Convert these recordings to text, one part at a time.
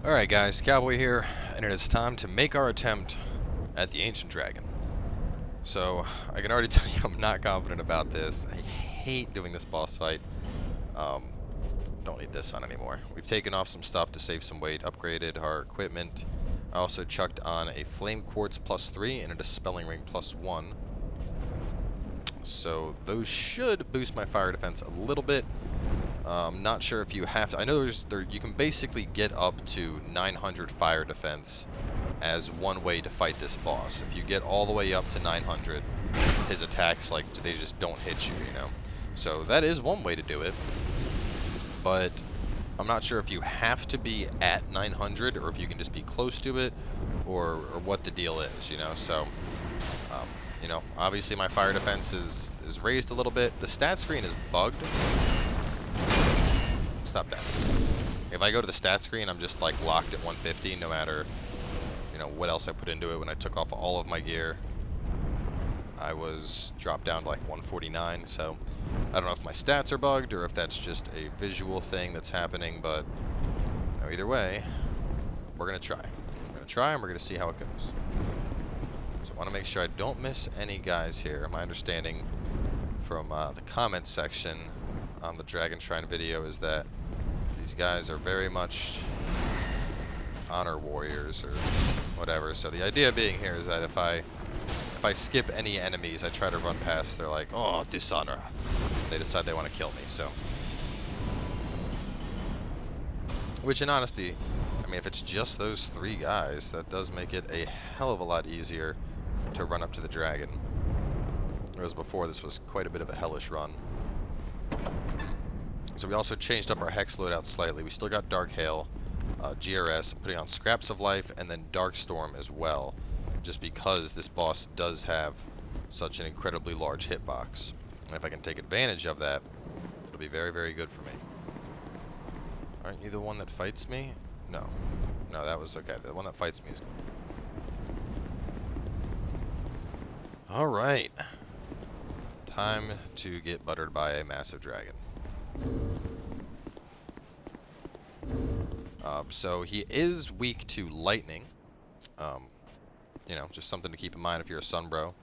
Alright guys, Cowboy here, and it is time to make our attempt at the Ancient Dragon. So, I can already tell you I'm not confident about this. I hate doing this boss fight. Don't need this on anymore. We've taken off some stuff to save some weight, upgraded our equipment. I also chucked on a Flame Quartz +3 and a Dispelling Ring +1. So, those should boost my fire defense a little bit. I'm not sure if you have to. I know you can basically get up to 900 fire defense as one way to fight this boss. If you get all the way up to 900, his attacks, like, they just don't hit you, you know? So that is one way to do it. But I'm not sure if you have to be at 900 or if you can just be close to it or what the deal is, you know? So, you know, obviously my fire defense is raised a little bit. The stat screen is bugged. Stop that. If I go to the stat screen, I'm just like locked at 150 no matter, you know, what else I put into it. When I took off all of my gear, I was dropped down to like 149. So I don't know if my stats are bugged or if that's just a visual thing that's happening, but you know, either way, we're gonna try. We're gonna try and we're gonna see how it goes. So I want to make sure I don't miss any guys here. My understanding from the comments section on the Dragon Shrine video is that these guys are very much honor warriors or whatever. So the idea being here is that if I skip any enemies, I try to run past, they're like, oh, dishonor. They decide they want to kill me, so. Which in honesty, I mean, if it's just those three guys, that does make it a hell of a lot easier to run up to the dragon. Whereas before, this was quite a bit of a hellish run. So we also changed up our hex loadout slightly. We still got Dark Hail, GRS, I'm putting on Scraps of Life, and then Dark Storm as well, just because this boss does have such an incredibly large hitbox. And if I can take advantage of that, it'll be very, very good for me. Aren't you the one that fights me? No. No, that was okay. The one that fights me is good. Alright. Time to get buttered by a massive dragon. So he is weak to lightning. You know, just something to keep in mind if you're a sun bro.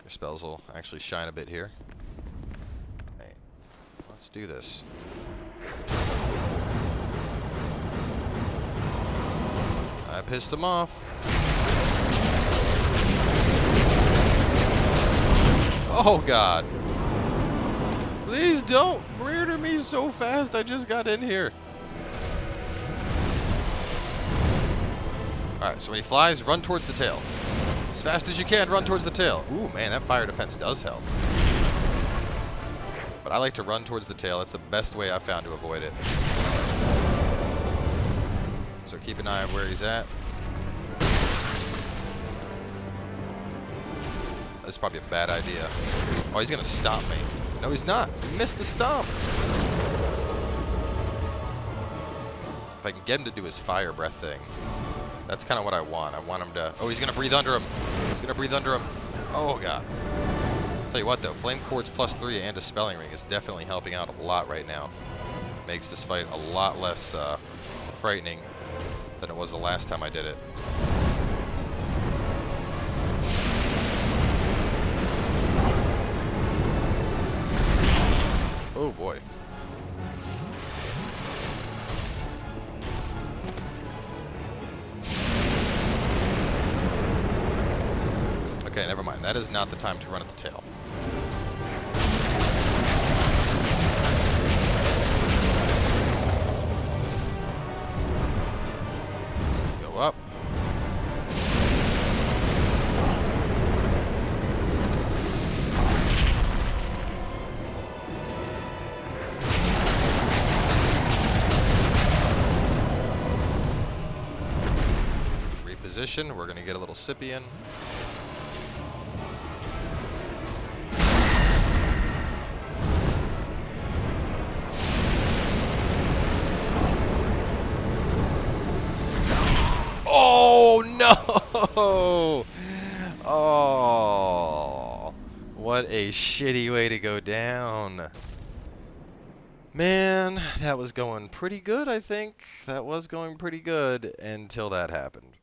Your spells will actually shine a bit here. Hey, let's do this. I pissed him off. Oh god. Please don't murder me so fast. I just got in here. Alright, so when he flies, run towards the tail. As fast as you can, run towards the tail. Ooh, man, that fire defense does help. But I like to run towards the tail. That's the best way I've found to avoid it. So keep an eye on where he's at. That's probably a bad idea. Oh, he's going to stop me. No, he's not. He missed the stomp. If I can get him to do his fire breath thing, that's kind of what I want. I want him to... Oh, he's going to breathe under him. He's going to breathe under him. Oh, God. Tell you what, though. Flame Quartz +3 and a Dispelling Ring is definitely helping out a lot right now. Makes this fight a lot less frightening than it was the last time I did it. Oh, boy. Okay, never mind. That is not the time to run at the tail. Go up. Reposition. We're going to get a little Scipion. Oh, no! Oh, what a shitty way to go down. Man, that was going pretty good, I think. That was going pretty good until that happened.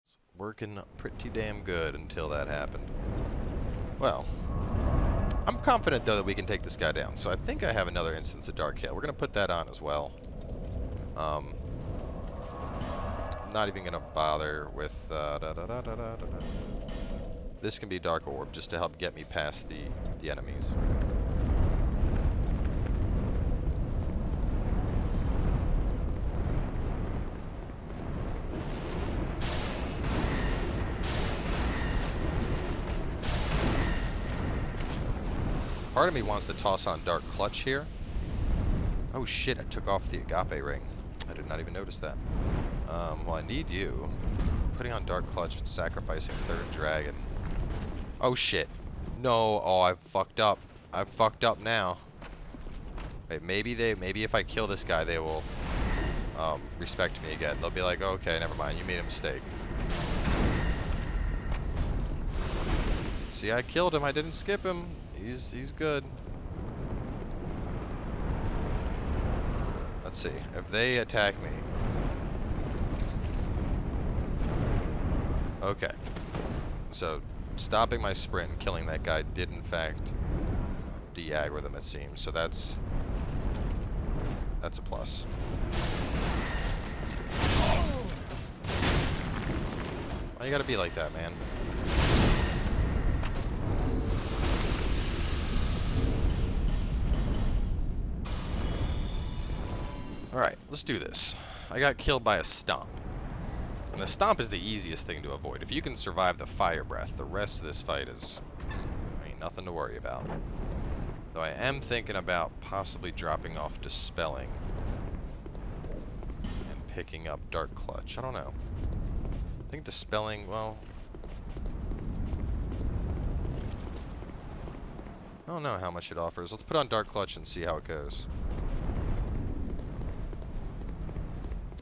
It's working pretty damn good until that happened. Well, I'm confident, though, that we can take this guy down. So I think I have another instance of Dark Hail. We're going to put that on as well. I'm not even going to bother with... This can be Dark Orb, just to help get me past the enemies. Part of me wants to toss on Dark Clutch here. Oh shit, I took off the Agape ring. I did not even notice that. Well, I need you. Putting on Dark Clutch but sacrificing Third Dragon. Oh shit. No, oh, I've fucked up. I've fucked up now. Wait, maybe if I kill this guy, they will respect me again. They'll be like, oh, okay, never mind, you made a mistake. See, I killed him, I didn't skip him. He's good. Let's see. If they attack me. Okay. So, stopping my sprint and killing that guy did, in fact, de-aggro them, it seems. So that's a plus. Why you gotta be like that, man? Alright, let's do this. I got killed by a stomp. And the stomp is the easiest thing to avoid. If you can survive the fire breath, the rest of this fight is, I mean, nothing to worry about. Though I am thinking about possibly dropping off Dispelling and picking up Dark Clutch. I don't know. I think Dispelling, well... I don't know how much it offers. Let's put on Dark Clutch and see how it goes.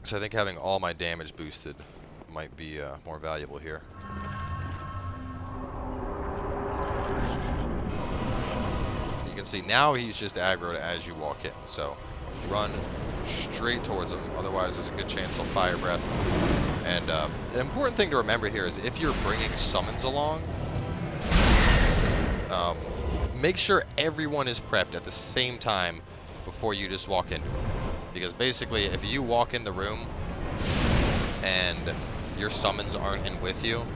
So I think having all my damage boosted might be more valuable here. You can see now he's just aggroed as you walk in. So run straight towards him. Otherwise, there's a good chance he'll fire breath. And an important thing to remember here is if you're bringing summons along, make sure everyone is prepped at the same time before you just walk into it. Because basically, if you walk in the room and your summons aren't in with you,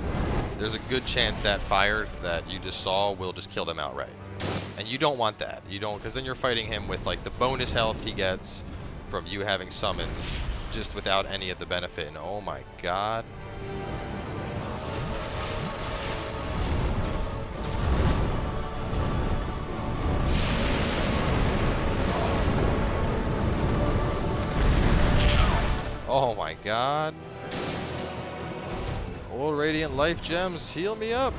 there's a good chance that fire that you just saw will just kill them outright. And you don't want that. You don't, because then you're fighting him with like the bonus health he gets from you having summons, just without any of the benefit. And oh my god. Oh my god. Old Radiant Life Gems, heal me up.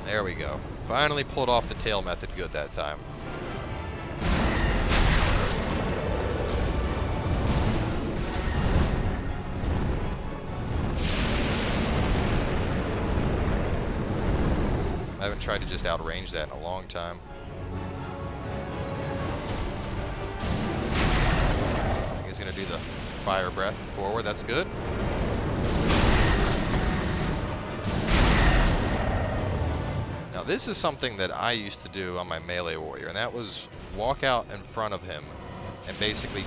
There we go. Finally pulled off the tail method good that time. I haven't tried to just outrange that in a long time. He's going to do the fire breath forward. That's good. Now this is something that I used to do on my melee warrior, and that was walk out in front of him and basically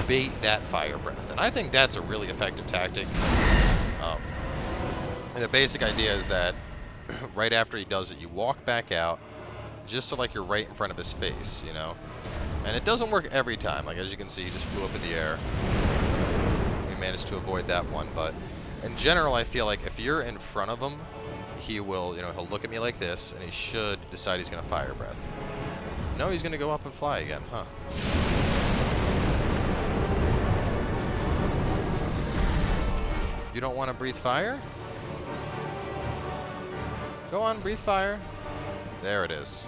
bait that fire breath. And I think that's a really effective tactic. And the basic idea is that right after he does it, you walk back out just so like you're right in front of his face, you know? And it doesn't work every time. Like, as you can see, he just flew up in the air. We managed to avoid that one, but in general, I feel like if you're in front of him, he will, you know, he'll look at me like this, and he should decide he's going to fire breath. No, he's going to go up and fly again, huh? You don't want to breathe fire? Go on, breathe fire. There it is.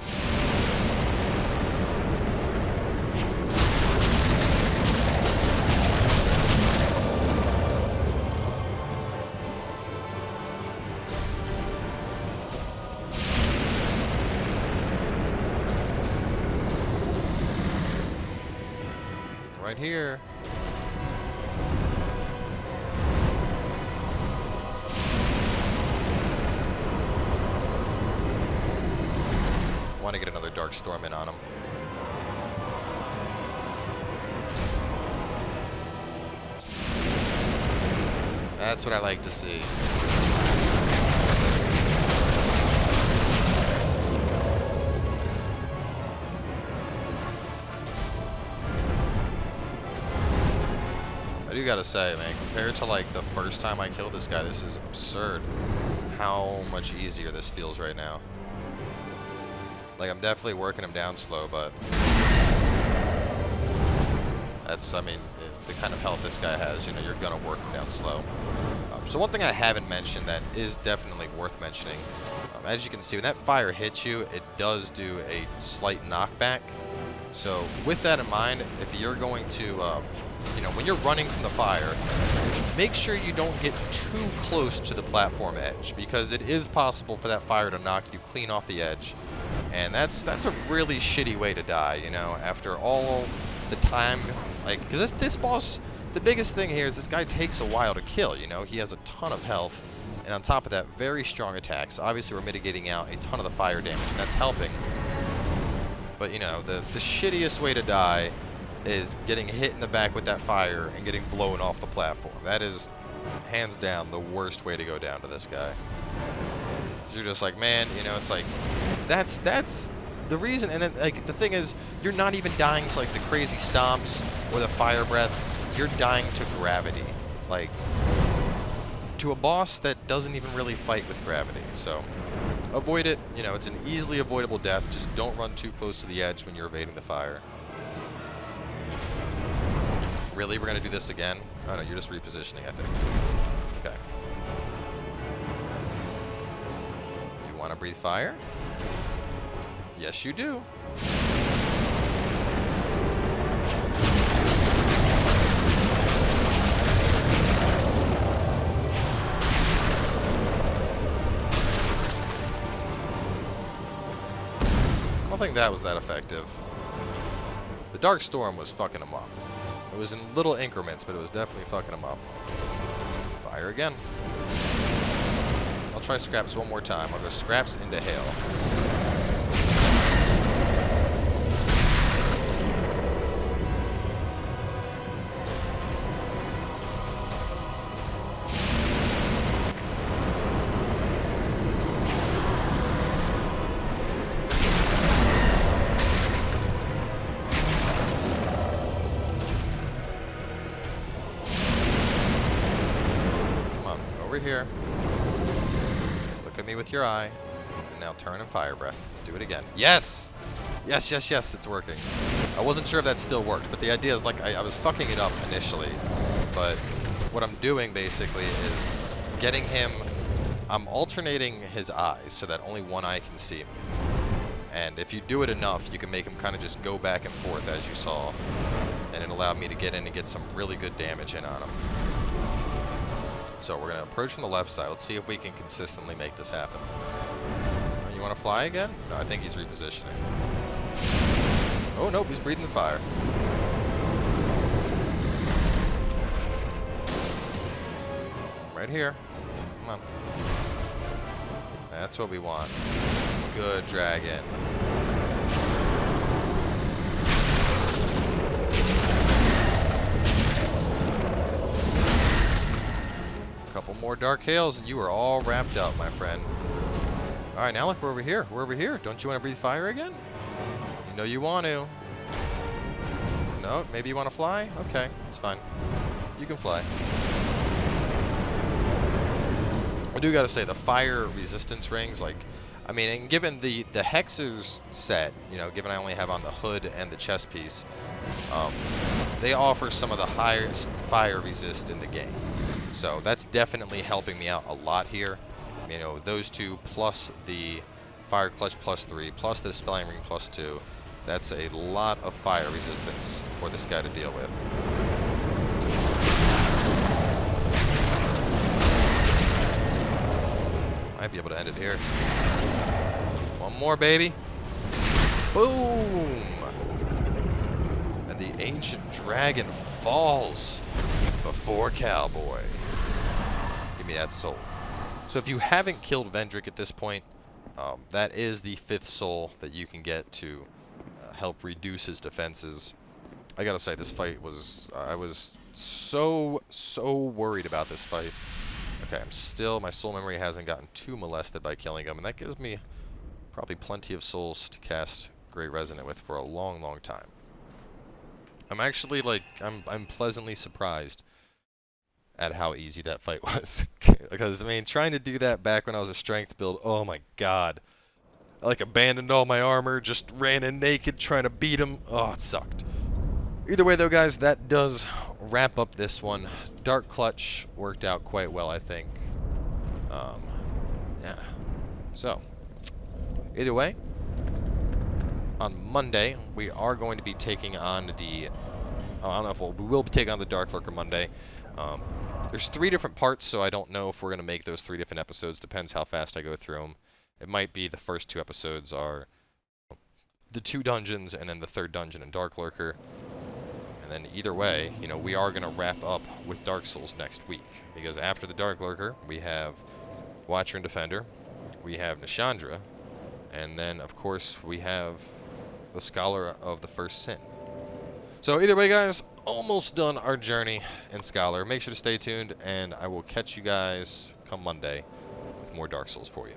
Right here. Want to get another Dark Storm in on him. That's what I like to see. I do gotta say, man, compared to like the first time I killed this guy, this is absurd how much easier this feels right now. Like, I'm definitely working him down slow, but that's, I mean, the kind of health this guy has, you know, you're gonna work him down slow. So one thing I haven't mentioned that is definitely worth mentioning, as you can see, when that fire hits you, it does do a slight knockback. So with that in mind, if you're going to, you know, when you're running from the fire, make sure you don't get too close to the platform edge, because it is possible for that fire to knock you clean off the edge. And that's a really shitty way to die, you know, after all the time, like, because this boss, the biggest thing here is this guy takes a while to kill, you know, he has a ton of health, and on top of that, very strong attacks. Obviously, we're mitigating out a ton of the fire damage, and that's helping. But, you know, the shittiest way to die is getting hit in the back with that fire and getting blown off the platform. That is, hands down, the worst way to go down to this guy. You're just like, man, you know, it's like, that's the reason. And then, like, the thing is, you're not even dying to, like, the crazy stomps or the fire breath. You're dying to gravity. Like, to a boss that doesn't even really fight with gravity. So, avoid it. You know, it's an easily avoidable death. Just don't run too close to the edge when you're evading the fire. Really? We're going to do this again? Oh, no, you're just repositioning, I think. Okay. You want to breathe fire? Yes, you do. I don't think that was that effective. The Dark Storm was fucking him up. It was in little increments, but it was definitely fucking him up. Fire again. I'll try Scraps one more time. I'll go Scraps into Hail. Here. Look at me with your eye. And now turn and fire breath. Do it again. Yes! Yes, yes, yes, it's working. I wasn't sure if that still worked, but the idea is, like, I was fucking it up initially. But what I'm doing, basically, is getting him... I'm alternating his eyes so that only one eye can see me. And if you do it enough, you can make him kind of just go back and forth, as you saw. And it allowed me to get in and get some really good damage in on him. So we're going to approach from the left side. Let's see if we can consistently make this happen. You want to fly again? No, I think he's repositioning. Oh, nope, he's breathing the fire. Right here. Come on. That's what we want. Good dragon. Couple more Dark Hails and you are all wrapped up, my friend. Alright, now look, we're over here. We're over here. Don't you want to breathe fire again? You know you want to. No, maybe you want to fly? Okay, it's fine. You can fly. I do gotta say, the fire resistance rings, like, I mean, and given the Hexer's set, you know, given I only have on the hood and the chest piece, they offer some of the highest fire resist in the game. So that's definitely helping me out a lot here. You know, those two plus the Fire Clutch +3 plus the Dispelling Ring +2. That's a lot of fire resistance for this guy to deal with. Might be able to end it here. One more, baby. Boom! And the ancient dragon falls before Cowboy. Give me that soul. So if you haven't killed Vendrick at this point, that is the 5th soul that you can get to help reduce his defenses. I gotta say, this fight was... I was so worried about this fight. Okay, my soul memory hasn't gotten too molested by killing him, and that gives me probably plenty of souls to cast Great Resonant with for a long time. I'm actually, like, I'm pleasantly surprised at how easy that fight was. Because, I mean, trying to do that back when I was a strength build, oh my god. I, like, abandoned all my armor, just ran in naked trying to beat him. Oh, it sucked. Either way, though, guys, that does wrap up this one. Dark Clutch worked out quite well, I think. Yeah. So, either way, on Monday, we are going to be taking on the... I don't know if we will be taking on the Dark Lurker Monday. There's 3 different parts, so I don't know if we're going to make those 3 different episodes. Depends how fast I go through them. It might be the first 2 episodes are the 2 dungeons, and then the 3rd dungeon and Dark Lurker. And then either way, you know, we are going to wrap up with Dark Souls next week. Because after the Dark Lurker, we have Watcher and Defender, we have Nishandra, and then, of course, we have the Scholar of the First Sin. So either way, guys, almost done our journey in Scholar. Make sure to stay tuned, and I will catch you guys come Monday with more Dark Souls for you.